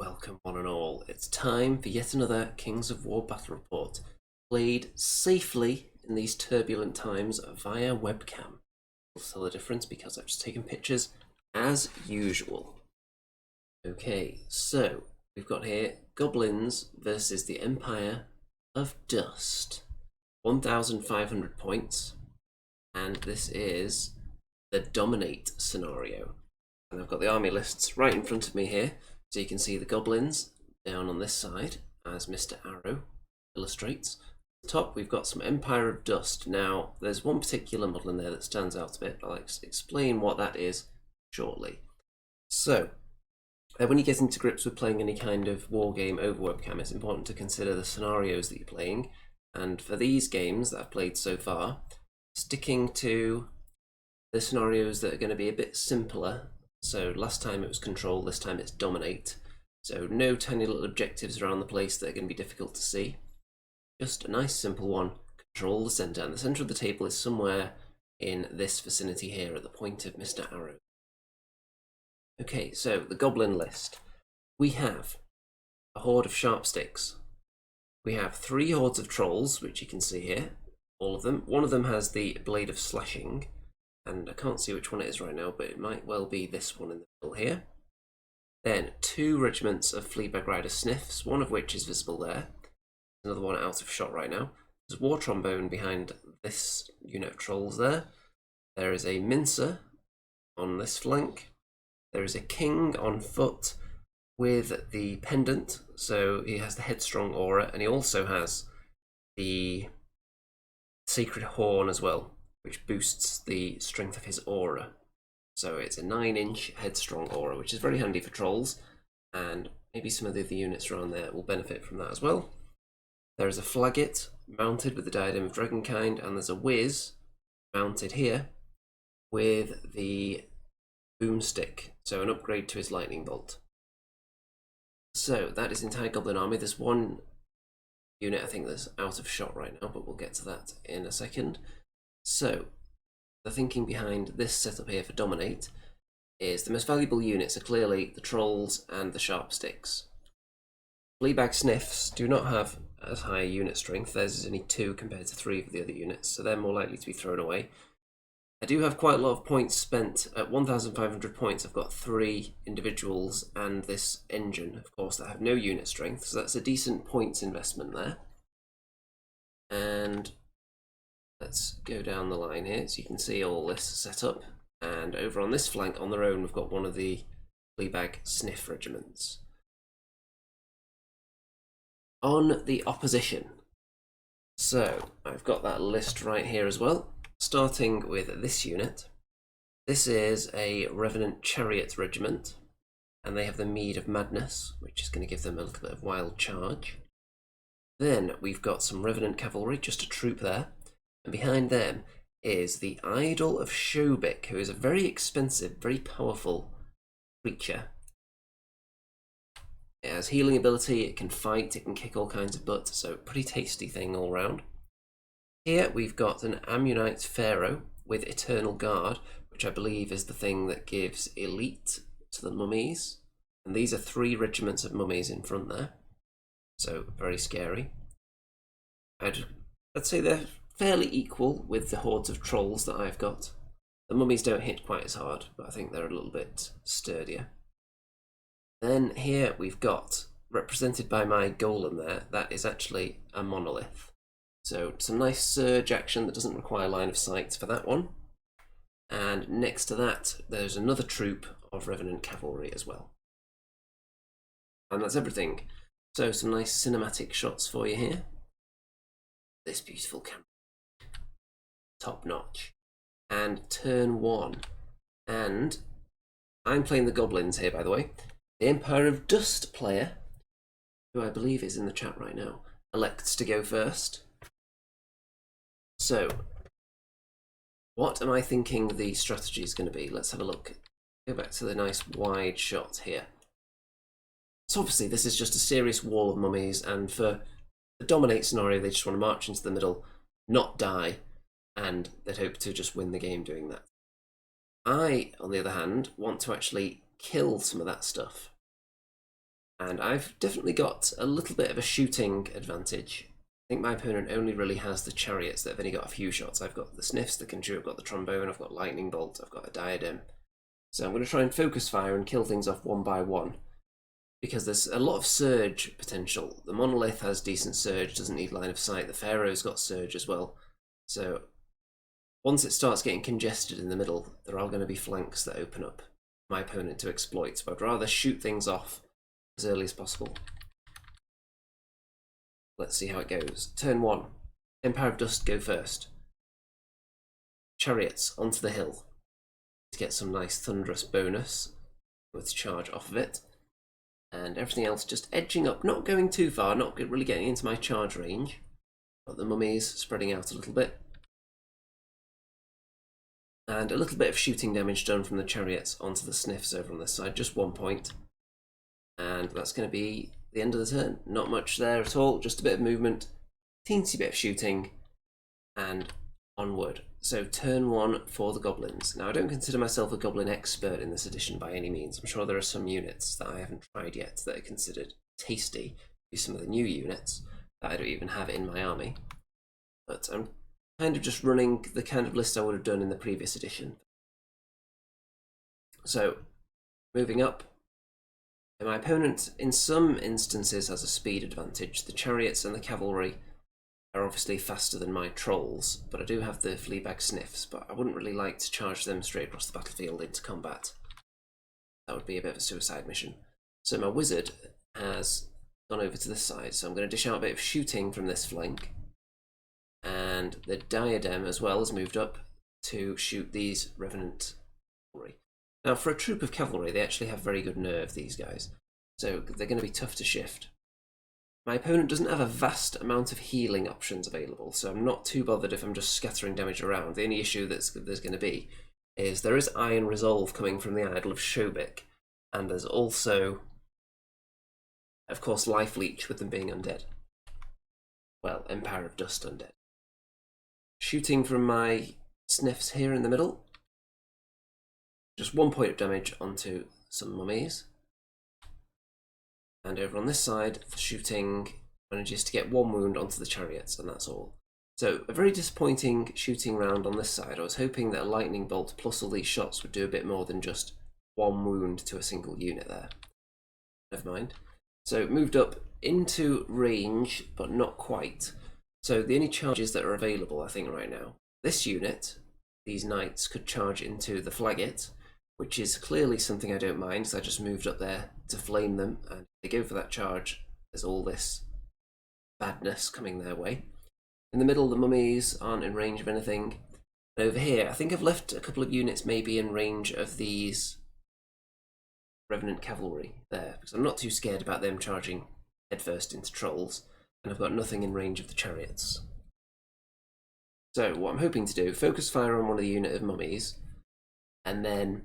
Welcome one and all. It's time for yet another Kings of War battle report, played safely in these turbulent times via webcam. We'll tell the difference because I've just taken pictures as usual. Okay, so we've got here Goblins versus the Empire of Dust. 1,500 points, and this is the Dominate scenario. And I've got the army lists right in front of me here. So you can see the Goblins down on this side, as Mr. Arrow illustrates. At the top, we've got some Empire of Dust. Now, there's one particular model in there that stands out a bit. I'll explain what that is shortly. So, when you get into grips with playing any kind of war game over webcam, it's important to consider the scenarios that you're playing. And for these games that I've played so far, sticking to the scenarios that are going to be a bit simpler. So last time it was control, this time it's dominate. So no tiny little objectives around the place that are going to be difficult to see. Just a nice simple one, control the centre. And the centre of the table is somewhere in this vicinity here at the point of Mr. Arrow. Okay, so the Goblin list. We have a horde of sharp sticks. We have 3 hordes of trolls, which you can see here, all of them. One of them has the blade of slashing. And I can't see which one it is right now, but it might well be this one in the middle here. Then 2 regiments of Fleabag Rider Sniffs, one of which is visible there. Another one out of shot right now. There's War Trombone behind this unit of trolls there. There is a Mincer on this flank. There is a King on foot with the Pendant, so he has the Headstrong aura, and he also has the Sacred Horn as well, which boosts the strength of his aura. So it's a 9-inch Headstrong aura, which is very handy for trolls, and maybe some of the other units around there will benefit from that as well. There is a Flaget mounted with the Diadem of Dragonkind, and there's a Whiz mounted here with the Boomstick, so an upgrade to his Lightning Bolt. So that is the entire Goblin army. There's one unit I think that's out of shot right now, but we'll get to that in a second. So, the thinking behind this setup here for Dominate is the most valuable units are clearly the Trolls and the Sharp Sticks. Fleabag Sniffs do not have as high a unit strength. Theirs is only 2 compared to 3 of the other units, so they're more likely to be thrown away. I do have quite a lot of points spent. At 1,500 points, I've got 3 individuals and this engine, of course, that have no unit strength, so that's a decent points investment there. And let's go down the line here so you can see all this set up. And over on this flank on their own, we've got one of the Fleabag Sniff regiments. On the opposition. So I've got that list right here as well. Starting with this unit. This is a Revenant Chariot regiment. And they have the Mead of Madness, which is going to give them a little bit of wild charge. Then we've got some Revenant Cavalry, just a troop there. And behind them is the Idol of Shobik, who is a very expensive, very powerful creature. It has healing ability, it can fight, it can kick all kinds of butt, so pretty tasty thing all round. Here we've got an Ammonite Pharaoh with Eternal Guard, which I believe is the thing that gives elite to the mummies. And these are 3 regiments of mummies in front there, so very scary. I'd say they're fairly equal with the hordes of trolls that I've got. The mummies don't hit quite as hard, but I think they're a little bit sturdier. Then here we've got, represented by my golem there, that is actually a monolith. So some nice surge action that doesn't require line of sight for that one. And next to that, there's another troop of Revenant Cavalry as well. And that's everything. So some nice cinematic shots for you here. This beautiful camera. Top notch. And turn 1. And I'm playing the Goblins here, by the way. The Empire of Dust player, who I believe is in the chat right now, elects to go first. So, what am I thinking the strategy is going to be? Let's have a look. Go back to the nice wide shot here. So obviously this is just a serious wall of mummies, and for the Dominate scenario they just want to march into the middle, not die, and they'd hope to just win the game doing that. I, on the other hand, want to actually kill some of that stuff. And I've definitely got a little bit of a shooting advantage. I think my opponent only really has the chariots that have only got a few shots. I've got the sniffs that can shoot, I've got the trombone, I've got lightning bolt, I've got a diadem. So I'm going to try and focus fire and kill things off one by one, because there's a lot of surge potential. The monolith has decent surge, doesn't need line of sight. The pharaoh's got surge as well. So once it starts getting congested in the middle, there are going to be flanks that open up for my opponent to exploit. So I'd rather shoot things off as early as possible. Let's see how it goes. Turn 1. Empire of Dust go first. Chariots onto the hill to get some nice thunderous bonus with charge off of it. And everything else just edging up, not going too far, not really getting into my charge range. Got the mummies spreading out a little bit. And a little bit of shooting damage done from the chariots onto the sniffs over on this side, just 1 point. And that's going to be the end of the turn. Not much there at all, just a bit of movement, teensy bit of shooting, and onward. So turn 1 for the goblins. Now I don't consider myself a goblin expert in this edition by any means. I'm sure there are some units that I haven't tried yet that are considered tasty. Use some of the new units that I don't even have in my army. But I'm kind of just running the kind of list I would have done in the previous edition. So moving up. My opponent, in some instances, has a speed advantage. The chariots and the cavalry are obviously faster than my trolls, but I do have the fleabag sniffs, but I wouldn't really like to charge them straight across the battlefield into combat. That would be a bit of a suicide mission. So my wizard has gone over to this side, so I'm going to dish out a bit of shooting from this flank. And the diadem as well has moved up to shoot these revenant cavalry. Now, for a troop of cavalry, they actually have very good nerve, these guys. So they're going to be tough to shift. My opponent doesn't have a vast amount of healing options available, so I'm not too bothered if I'm just scattering damage around. The only issue there's going to be is there is Iron Resolve coming from the Idol of Shobik, and there's also, of course, Life Leech with them being undead. Well, Empire of Dust undead. Shooting from my sniffs here in the middle. Just 1 point of damage onto some mummies. And over on this side, the shooting manages to get 1 wound onto the chariots, and that's all. So a very disappointing shooting round on this side. I was hoping that a lightning bolt plus all these shots would do a bit more than just 1 wound to a single unit there. Never mind. So moved up into range, but not quite. So the only charges that are available, I think, right now, this unit, these knights, could charge into the flagget, which is clearly something I don't mind, so I just moved up there to flame them, and if they go for that charge, there's all this badness coming their way. In the middle, the mummies aren't in range of anything. And over here, I think I've left a couple of units maybe in range of these revenant cavalry there, because I'm not too scared about them charging headfirst into trolls, and I've got nothing in range of the chariots. So what I'm hoping to do, focus fire on one of the unit of mummies, and then,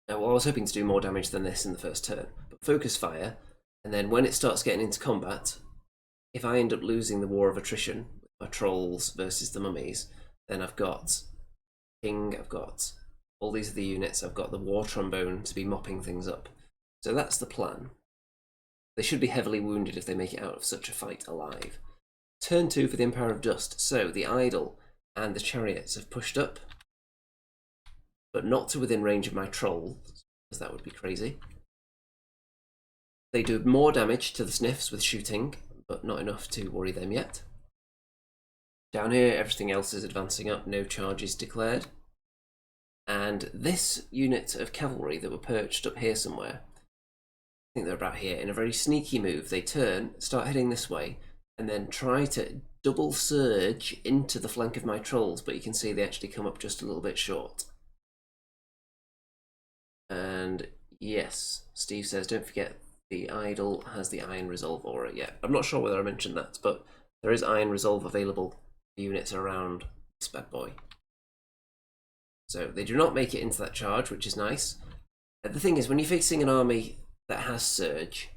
well, I was hoping to do more damage than this in the first turn, but focus fire, and then when it starts getting into combat, if I end up losing the war of attrition with my trolls versus the mummies, then I've got King, I've got all these other units, I've got the war trombone to be mopping things up. So that's the plan. They should be heavily wounded if they make it out of such a fight alive. Turn 2 for the Empire of Dust. So the idol and the chariots have pushed up, but not to within range of my trolls, because that would be crazy. They do more damage to the sniffs with shooting, but not enough to worry them yet. Down here, everything else is advancing up, no charges declared. And this unit of cavalry that were perched up here somewhere, I think they're about here, in a very sneaky move, they turn, start heading this way, and then try to double surge into the flank of my trolls, but you can see they actually come up just a little bit short. And yes, Steve says, don't forget the idol has the Iron Resolve aura. Yeah, I'm not sure whether I mentioned that, but there is Iron Resolve available for units around this bad boy. So they do not make it into that charge, which is nice. The thing is, when you're facing an army that has surge,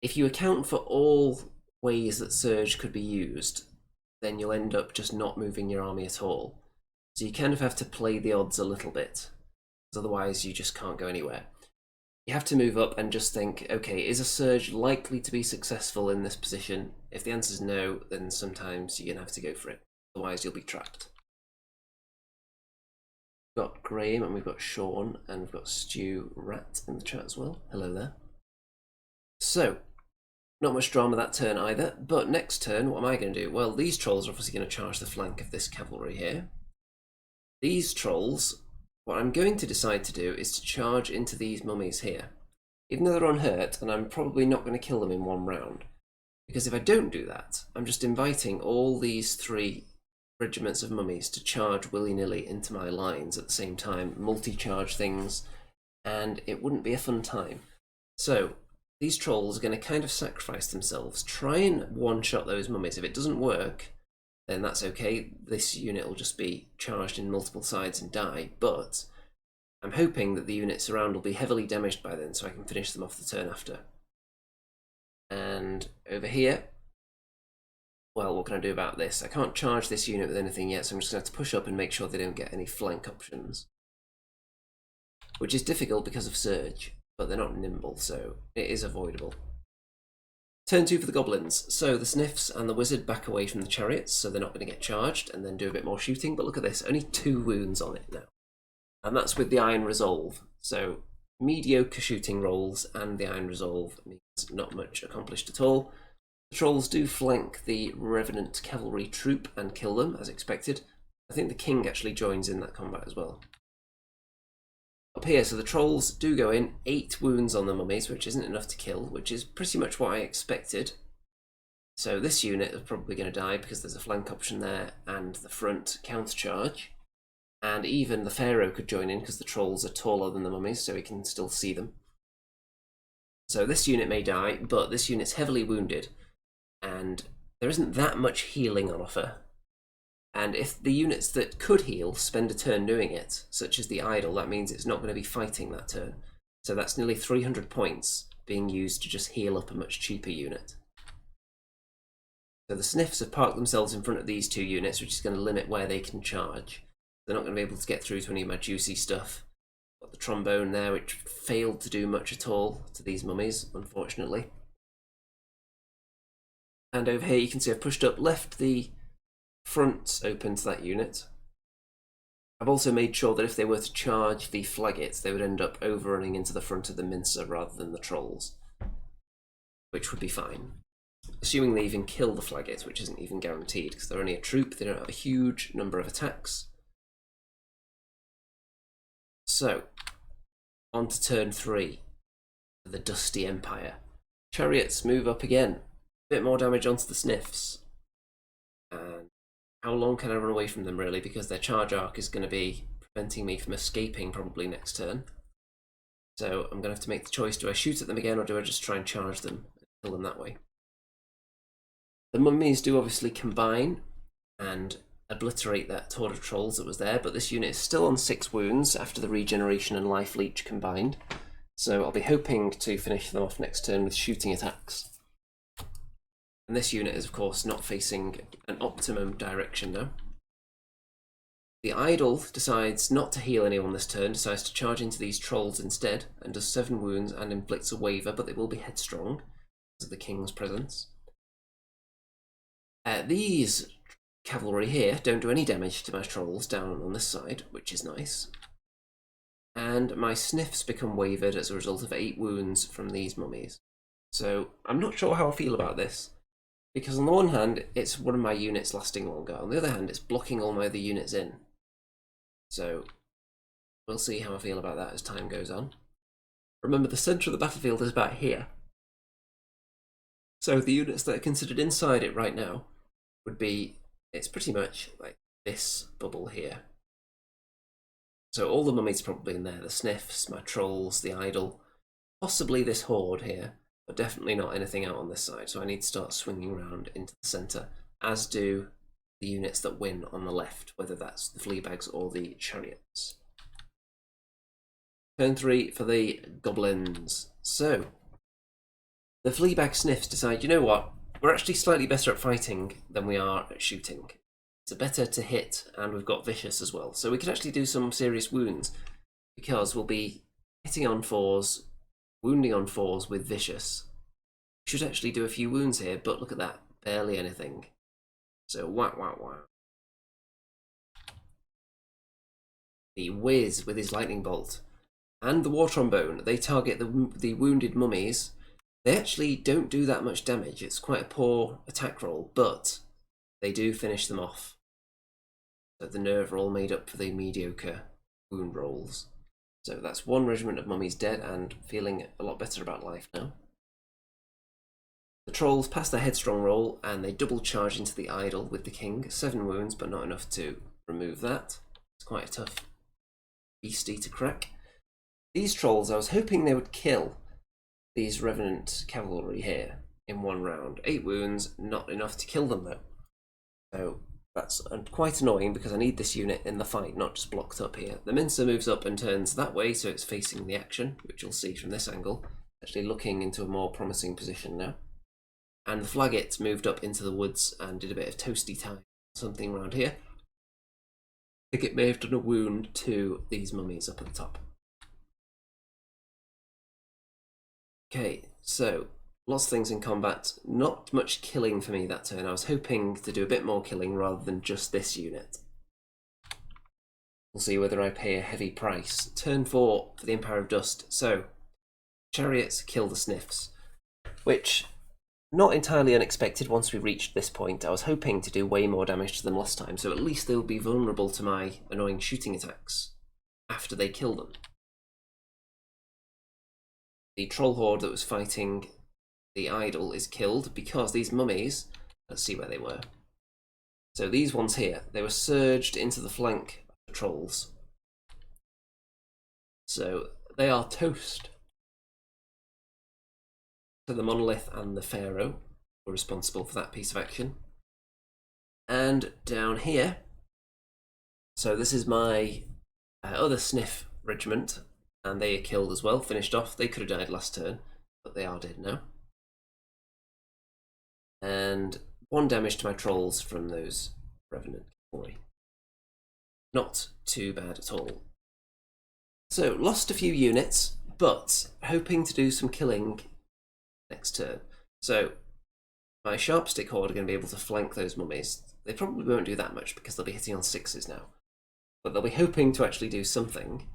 if you account for all ways that surge could be used, then you'll end up just not moving your army at all. So you kind of have to play the odds a little bit, because otherwise you just can't go anywhere. you have to move up and just think, okay, is a surge likely to be successful in this position? If the answer is no, then sometimes you're going to have to go for it. Otherwise, you'll be trapped. We've got Graham and we've got Sean and we've got Stu Rat in the chat as well. Hello there. So, not much drama that turn either, but next turn, what am I going to do? Well, these trolls are obviously going to charge the flank of this cavalry here. These trolls, what I'm going to decide to do is to charge into these mummies here. Even though they're unhurt, and I'm probably not going to kill them in one round. Because if I don't do that, I'm just inviting all these 3 regiments of mummies to charge willy-nilly into my lines at the same time, multi-charge things, and it wouldn't be a fun time. So, these trolls are going to kind of sacrifice themselves, try and one-shot those mummies. If it doesn't work, then that's okay. This unit will just be charged in multiple sides and die, but I'm hoping that the units around will be heavily damaged by then so I can finish them off the turn after. And over here, well, what can I do about this? I can't charge this unit with anything yet, so I'm just going to have to push up and make sure they don't get any flank options. Which is difficult because of surge, but they're not nimble, so it is avoidable. Turn 2 for the Goblins. So the Sniffs and the Wizard back away from the chariots, so they're not going to get charged, and then do a bit more shooting. But look at this, only 2 wounds on it now. And that's with the Iron Resolve. So mediocre shooting rolls and the Iron Resolve means not much accomplished at all. The Trolls do flank the Revenant Cavalry troop and kill them, as expected. I think the King actually joins in that combat as well. Up here, so the Trolls do go in, 8 wounds on the mummies, which isn't enough to kill, which is pretty much what I expected. So this unit is probably going to die because there's a flank option there and the front countercharge. And even the Pharaoh could join in because the Trolls are taller than the mummies, so he can still see them. So this unit may die, but this unit's heavily wounded, and there isn't that much healing on offer. And if the units that could heal spend a turn doing it, such as the Idol, that means it's not going to be fighting that turn. So that's nearly 300 points being used to just heal up a much cheaper unit. So the Sniffs have parked themselves in front of these 2 units, which is going to limit where they can charge. They're not going to be able to get through to any of my juicy stuff. Got the Trombone there, which failed to do much at all to these mummies, unfortunately. And over here you can see I've pushed up, left the fronts open to that unit. I've also made sure that if they were to charge the Flagets, they would end up overrunning into the front of the Mincer rather than the Trolls, which would be fine. Assuming they even kill the Flagets, which isn't even guaranteed, because they're only a troop, they don't have a huge number of attacks. So, on to turn 3, the Dusty Empire. Chariots move up again. A bit more damage onto the Sniffs. And how long can I run away from them, really? Because their charge arc is going to be preventing me from escaping probably next turn. So I'm going to have to make the choice. Do I shoot at them again, or do I just try and charge them and kill them that way? The mummies do obviously combine and obliterate that horde of trolls that was there, but this unit is still on 6 wounds after the regeneration and life leech combined. So I'll be hoping to finish them off next turn with shooting attacks. And this unit is, of course, not facing an optimum direction now. The Idol decides not to heal anyone this turn, decides to charge into these trolls instead, and does 7 wounds and inflicts a waver, but they will be headstrong because of the King's presence. These cavalry here don't do any damage to my trolls down on this side, which is nice. And my Sniffs become wavered as a result of 8 wounds from these mummies. So I'm not sure how I feel about this. Because on the one hand, it's one of my units lasting longer. On the other hand, it's blocking all my other units in. So we'll see how I feel about that as time goes on. Remember, the centre of the battlefield is about here. So the units that are considered inside it right now would be, it's pretty much like this bubble here. So all the mummies probably in there, the Sniffs, my trolls, the Idol, possibly this horde here. But definitely not anything out on this side, so I need to start swinging around into the centre, as do the units that win on the left, whether that's the Fleabags or the Chariots. Turn 3 for the Goblins. So, the Fleabag Sniffs decide, you know what, we're actually slightly better at fighting than we are at shooting. It's better to hit, and we've got Vicious as well, so we can actually do some serious wounds, because we'll be hitting on 4s, wounding on 4s with vicious. Should actually do a few wounds here, but look at that, barely anything. So wow, wow, wow. The whiz with his lightning bolt and the war trombone, they target the wounded mummies. They actually don't do that much damage. It's quite a poor attack roll, but they do finish them off. So the nerve roll made up for the mediocre wound rolls. So that's one regiment of mummies dead and feeling a lot better about life now. The trolls pass their headstrong roll and they double charge into the idol with the king. 7 wounds, but not enough to remove that. It's quite a tough beastie to crack. These trolls, I was hoping they would kill these revenant cavalry here in 1 round. 8 wounds, not enough to kill them though. So that's quite annoying because I need this unit in the fight, not just blocked up here. The mincer moves up and turns that way, so it's facing the action, which you'll see from this angle. Actually looking into a more promising position now. And the flagget moved up into the woods and did a bit of toasty time, something around here. I think it may have done a wound to these mummies up at the top. Okay, so lots of things in combat. Not much killing for me that turn. I was hoping to do a bit more killing rather than just this unit. We'll see whether I pay a heavy price. Turn 4 for the Empire of Dust. So, chariots kill the sniffs, which, not entirely unexpected once we reached this point. I was hoping to do way more damage to them last time, so at least they'll be vulnerable to my annoying shooting attacks after they kill them. The troll horde that was fighting the idol is killed because these mummies, let's see where they were. So these ones here, they were surged into the flank of the trolls. So they are toast. So the monolith and the pharaoh were responsible for that piece of action. And down here, so this is my other sniff regiment, and they are killed as well, finished off. They could have died last turn, but they are dead now. And 1 damage to my trolls from those revenant cavalry. Not too bad at all. So, lost a few units, but hoping to do some killing next turn. So, my sharp stick horde are going to be able to flank those mummies. They probably won't do that much because they'll be hitting on 6s now. But they'll be hoping to actually do something.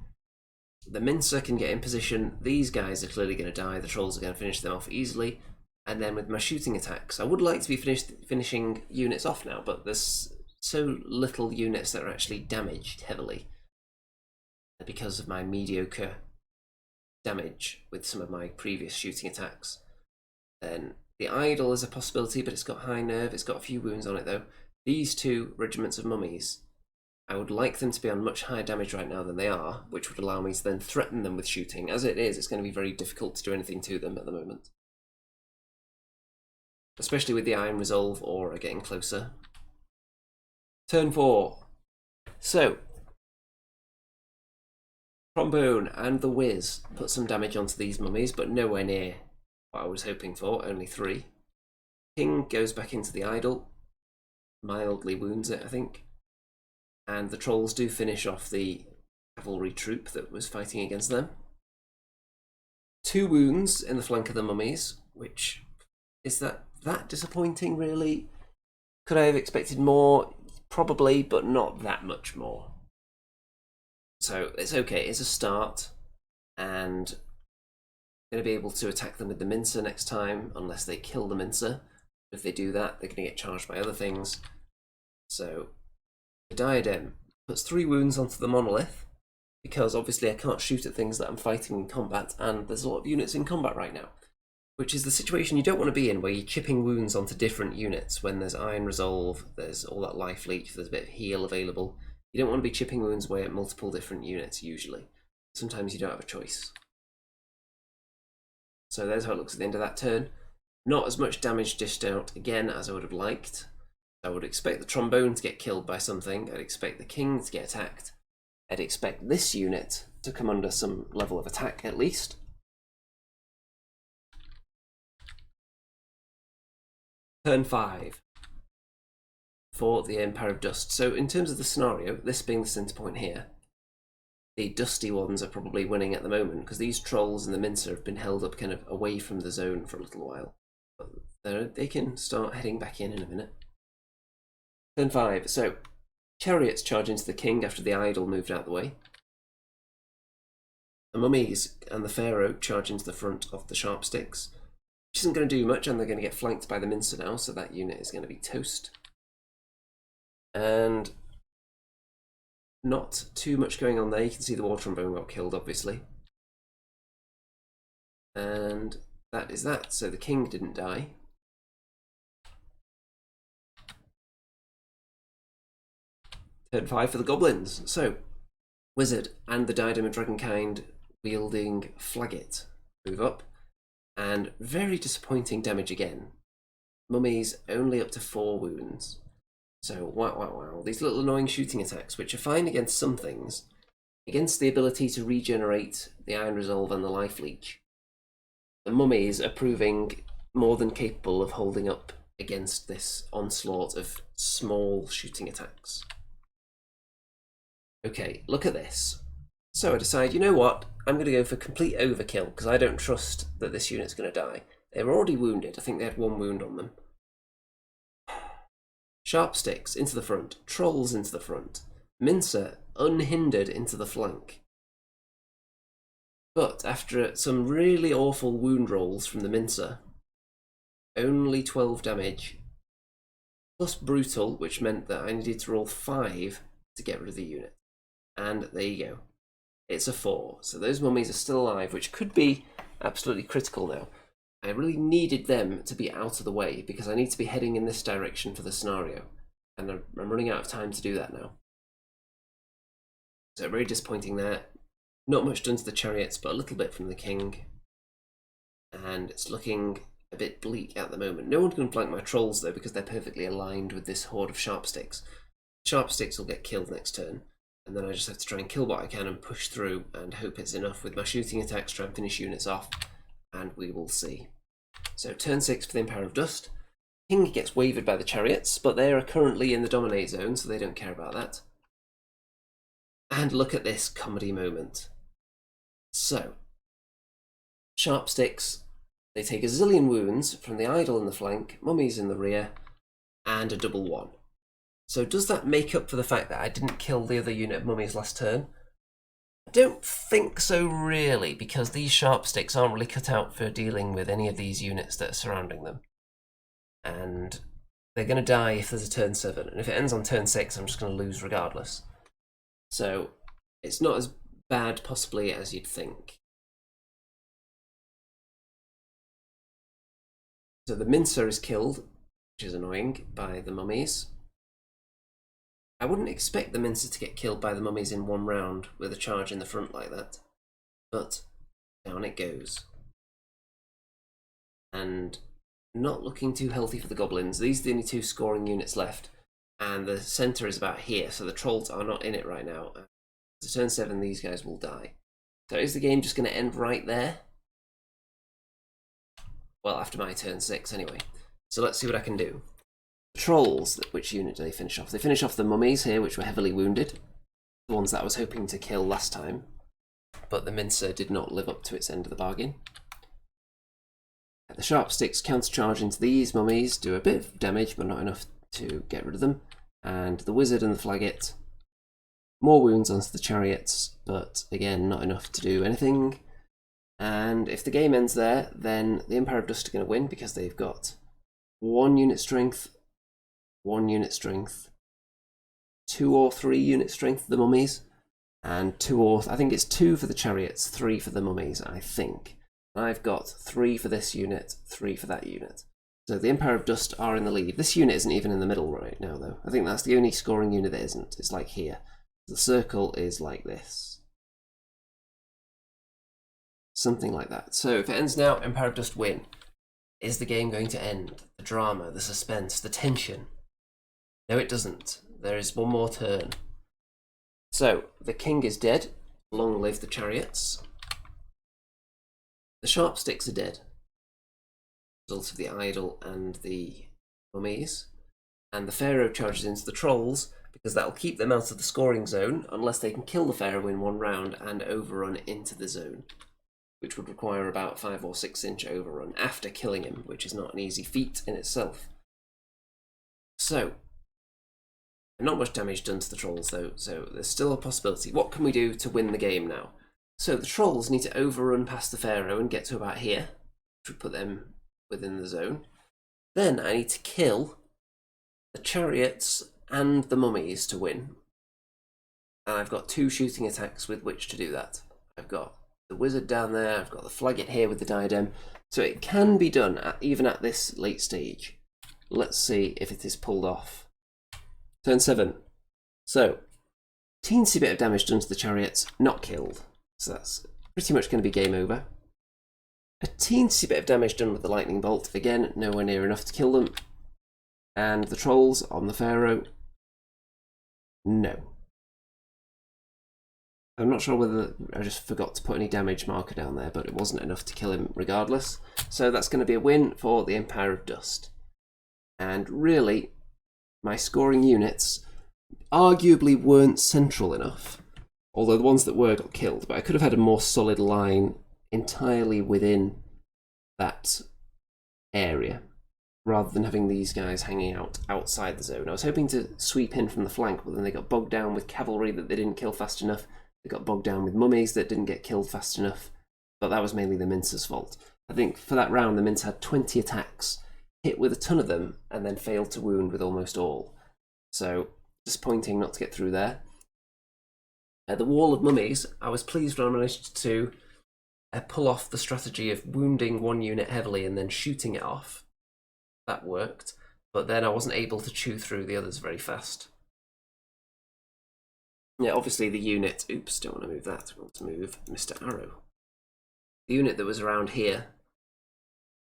The mincer can get in position. These guys are clearly going to die. The trolls are going to finish them off easily. And then with my shooting attacks, I would like to be finishing units off now, but there's so little units that are actually damaged heavily because of my mediocre damage with some of my previous shooting attacks. Then the idol is a possibility, but it's got high nerve. It's got a few wounds on it though. These 2 regiments of mummies, I would like them to be on much higher damage right now than they are, which would allow me to then threaten them with shooting. As it is, it's going to be very difficult to do anything to them at the moment. Especially with the Iron Resolve aura getting closer. Turn 4. So, trombone and the whiz put some damage onto these mummies, but nowhere near what I was hoping for, only 3. King goes back into the idol, mildly wounds it, I think. And the trolls do finish off the cavalry troop that was fighting against them. 2 wounds in the flank of the mummies, which is that disappointing really? Could I have expected more? Probably, but not that much more. So it's okay, it's a start, and I'm going to be able to attack them with the mincer next time, unless they kill the mincer. If they do that, they're going to get charged by other things. So the diadem puts 3 wounds onto the monolith, because obviously I can't shoot at things that I'm fighting in combat, and there's a lot of units in combat right now, which is the situation you don't want to be in, where you're chipping wounds onto different units when there's Iron Resolve, there's all that life leech, there's a bit of heal available. You don't want to be chipping wounds away at multiple different units usually. Sometimes you don't have a choice. So there's how it looks at the end of that turn. Not as much damage dished out again as I would have liked. I would expect the trombone to get killed by something. I'd expect the king to get attacked. I'd expect this unit to come under some level of attack at least. Turn 5 for the Empire of Dust. So in terms of the scenario, this being the center point here, the dusty ones are probably winning at the moment, because these trolls and the mincer have been held up kind of away from the zone for a little while. But they can start heading back in a minute. Turn 5. So, chariots charge into the king after the idol moved out the way. The mummies and the pharaoh charge into the front of the sharp sticks, which isn't going to do much, and they're going to get flanked by the mincer now, so that unit is going to be toast. And not too much going on there. You can see the war trombone got killed, obviously. And that is that. So the king didn't die. Turn 5 for the goblins. So, wizard and the diadem of dragonkind wielding flagget move up. And very disappointing damage again. Mummies only up to 4 wounds. So, wow. These little annoying shooting attacks, which are fine against some things, against the ability to regenerate the Iron Resolve and the Life Leech, the mummies are proving more than capable of holding up against this onslaught of small shooting attacks. Okay, look at this. So I decide, you know what, I'm going to go for complete overkill, because I don't trust that this unit's going to die. They were already wounded. I think they had 1 wound on them. Sharp sticks into the front, trolls into the front, mincer unhindered into the flank. But after some really awful wound rolls from the mincer, only 12 damage, plus brutal, which meant that I needed to roll 5 to get rid of the unit. And there you go. It's a 4. So those mummies are still alive, which could be absolutely critical now. I really needed them to be out of the way, because I need to be heading in this direction for the scenario. And I'm running out of time to do that now. So very disappointing there. Not much done to the chariots, but a little bit from the king. And it's looking a bit bleak at the moment. No one can flank my trolls though, because they're perfectly aligned with this horde of sharp sticks. Sharp sticks will get killed next turn. And then I just have to try and kill what I can and push through and hope it's enough with my shooting attacks, try and finish units off. And we will see. So turn 6 for the Empire of Dust. King gets wavered by the chariots, but they are currently in the dominate zone, so they don't care about that. And look at this comedy moment. So, sharp sticks, they take a zillion wounds from the idol in the flank, mummies in the rear, and a double 1. So does that make up for the fact that I didn't kill the other unit of mummies last turn? I don't think so really, because these sharp sticks aren't really cut out for dealing with any of these units that are surrounding them. And they're going to die if there's a turn 7, and if it ends on turn 6, I'm just going to lose regardless. So it's not as bad possibly as you'd think. So the mincer is killed, which is annoying, by the mummies. I wouldn't expect the mincer to get killed by the mummies in 1 round with a charge in the front like that, but down it goes. And not looking too healthy for the goblins. These are the only 2 scoring units left, and the centre is about here, so the trolls are not in it right now. To turn 7, these guys will die. So is the game just going to end right there? Well, after my turn 6 anyway. So let's see what I can do. The trolls, which unit do they finish off? They finish off the mummies here, which were heavily wounded. The ones that I was hoping to kill last time. But the mincer did not live up to its end of the bargain. The sharp sticks countercharge into these mummies, do a bit of damage, but not enough to get rid of them. And the wizard and the flagget, more wounds onto the chariots, but again, not enough to do anything. And if the game ends there, then the Empire of Dust are going to win, because they've got 1 unit strength, 1 unit strength, 2 or 3 unit strength for the mummies, and 2 or, I think it's 2 for the chariots, 3 for the mummies, I think. I've got 3 for this unit, 3 for that unit. So the Empire of Dust are in the lead. This unit isn't even in the middle right now, though. I think that's the only scoring unit that isn't. It's like here. The circle is like this. Something like that. So if it ends now, Empire of Dust win. Is the game going to end? The drama, the suspense, the tension? No, it doesn't. There is 1 more turn. So, the king is dead. Long live the chariots. The sharp sticks are dead. Result of the idol and the mummies. And the pharaoh charges into the trolls, because that'll keep them out of the scoring zone unless they can kill the Pharaoh in one round and overrun into the zone, which would require about 5 or 6 inch overrun after killing him, which is not an easy feat in itself. So, not much damage done to the trolls though, so there's still a possibility. What can we do to win the game now? So the trolls need to overrun past the Pharaoh and get to about here, which would put them within the zone. Then I need to kill the chariots and the mummies to win. And I've got 2 shooting attacks with which to do that. I've got the wizard down there, I've got the flagget here with the diadem. So it can be done even at this late stage. Let's see if it is pulled off. Turn 7. So, teensy bit of damage done to the chariots, not killed. So that's pretty much going to be game over. A teensy bit of damage done with the lightning bolt, again, nowhere near enough to kill them. And the trolls on the Pharaoh, no. I'm not sure whether I just forgot to put any damage marker down there, but it wasn't enough to kill him regardless. So that's going to be a win for the Empire of Dust. And really, my scoring units arguably weren't central enough, although the ones that were got killed, but I could have had a more solid line entirely within that area, rather than having these guys hanging out outside the zone. I was hoping to sweep in from the flank, but then they got bogged down with cavalry that they didn't kill fast enough. They got bogged down with mummies that didn't get killed fast enough, but that was mainly the Mincer's fault. I think for that round, the Mincer had 20 attacks, hit with a ton of them, and then failed to wound with almost all. So, disappointing not to get through there. The Wall of Mummies, I was pleased when I managed to pull off the strategy of wounding one unit heavily and then shooting it off. That worked, but then I wasn't able to chew through the others very fast. Yeah, obviously the unit, oops, don't want to move that, I want to move Mr. Arrow. The unit that was around here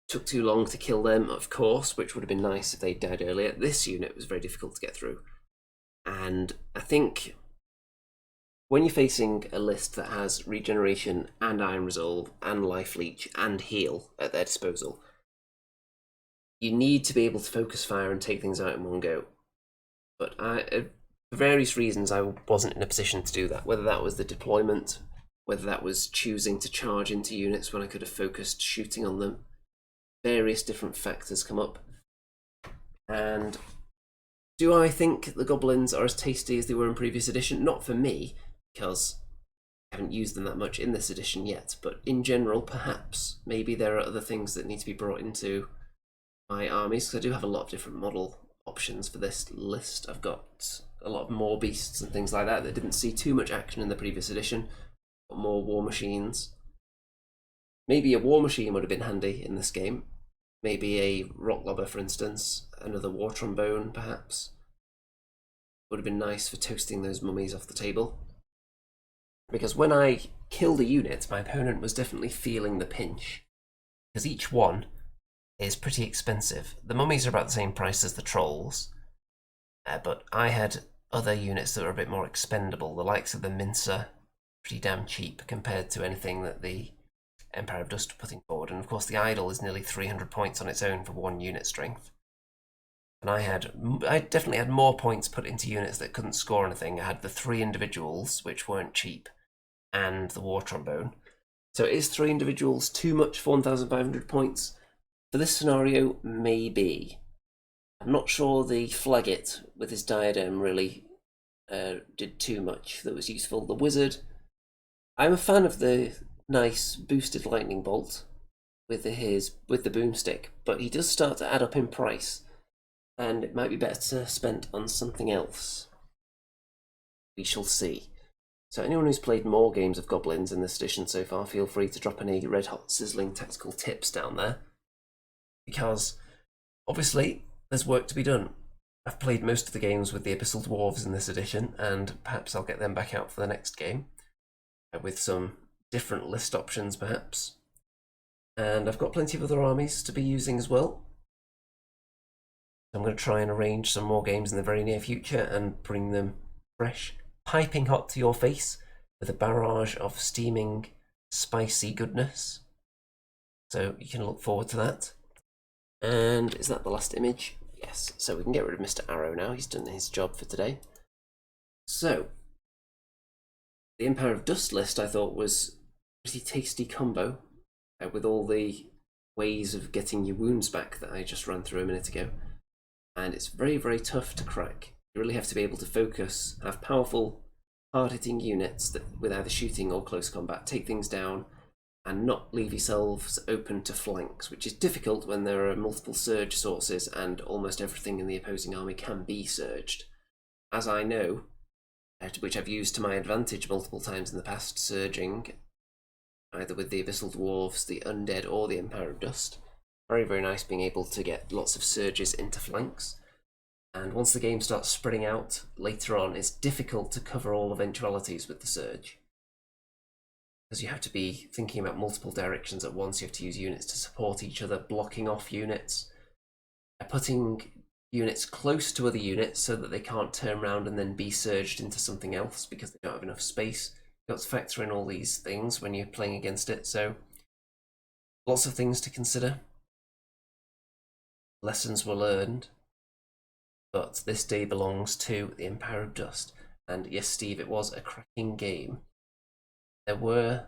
took too long to kill them, of course, which would have been nice if they died earlier. This unit was very difficult to get through. And I think when you're facing a list that has regeneration and iron resolve and life leech and heal at their disposal, you need to be able to focus fire and take things out in one go. But for various reasons, I wasn't in a position to do that, whether that was the deployment, whether that was choosing to charge into units when I could have focused shooting on them. Various different factors come up. And do I think the goblins are as tasty as they were in previous edition? Not for me, because I haven't used them that much in this edition yet, but in general, perhaps. Maybe there are other things that need to be brought into my armies, because I do have a lot of different model options for this list. I've got a lot more beasts and things like that didn't see too much action in the previous edition. Got more war machines. Maybe a war machine would have been handy in this game. Maybe a rock lobber, for instance. Another war trombone, perhaps. Would have been nice for toasting those mummies off the table. Because when I killed a unit, my opponent was definitely feeling the pinch. Because each one is pretty expensive. The mummies are about the same price as the trolls. But I had other units that were a bit more expendable. The likes of the Mincer, pretty damn cheap compared to anything that the Empire of Dust are putting forward. And of course the Idol is nearly 300 points on its own for 1 unit strength. And I definitely had more points put into units that couldn't score anything. I had the 3 individuals, which weren't cheap, and the war trombone. So is 3 individuals too much for 1,500 points? For this scenario, maybe. I'm not sure the flagget with his diadem really did too much that was useful. The wizard, I'm a fan of the nice boosted lightning bolt with the boomstick, but he does start to add up in price, and it might be better spent on something else. We shall see. So anyone who's played more games of Goblins in this edition so far, feel free to drop any red hot sizzling tactical tips down there, because obviously there's work to be done. I've played most of the games with the Abyssal Dwarves in this edition, and perhaps I'll get them back out for the next game with some different list options perhaps. And I've got plenty of other armies to be using as well. I'm going to try and arrange some more games in the very near future and bring them fresh, piping hot to your face with a barrage of steaming, spicy goodness. So you can look forward to that. And is that the last image? Yes, so we can get rid of Mr. Arrow now. He's done his job for today. So, the Empire of Dust list I thought was a pretty tasty combo with all the ways of getting your wounds back that I just ran through a minute ago. And it's very, very tough to crack. You really have to be able to focus, have powerful, hard-hitting units that, with either shooting or close combat, take things down, and not leave yourselves open to flanks, which is difficult when there are multiple surge sources and almost everything in the opposing army can be surged. As I know, which I've used to my advantage multiple times in the past, surging, either with the Abyssal Dwarves, the Undead, or the Empire of Dust. Very, very nice being able to get lots of surges into flanks. And once the game starts spreading out later on, it's difficult to cover all eventualities with the surge, because you have to be thinking about multiple directions at once. You have to use units to support each other, blocking off units, putting units close to other units so that they can't turn around and then be surged into something else because they don't have enough space. You've got to factor in all these things when you're playing against it, so lots of things to consider. Lessons were learned, but this day belongs to the Empire of Dust. And yes, Steve, it was a cracking game. There were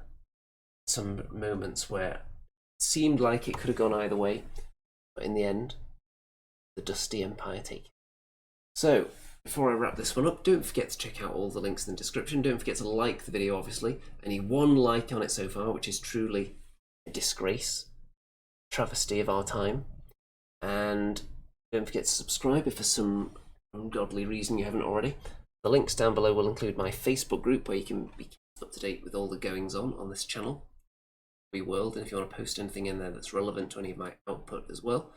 some moments where it seemed like it could have gone either way, but in the end, the Dusty Empire take it. So, before I wrap this one up, don't forget to check out all the links in the description. Don't forget to like the video, obviously. Only one like on it so far, which is truly a disgrace, travesty of our time. And don't forget to subscribe if for some ungodly reason you haven't already. The links down below will include my Facebook group where you can be kept up to date with all the goings on this channel, free world, and if you want to post anything in there that's relevant to any of my output as well,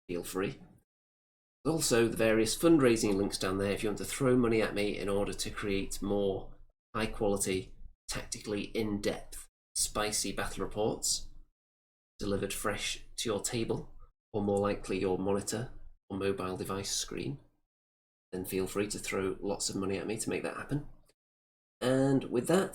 feel free. There's also the various fundraising links down there if you want to throw money at me in order to create more high quality, tactically in-depth, spicy battle reports delivered fresh to your table, or more likely your monitor or mobile device screen. Then feel free to throw lots of money at me to make that happen. And with that,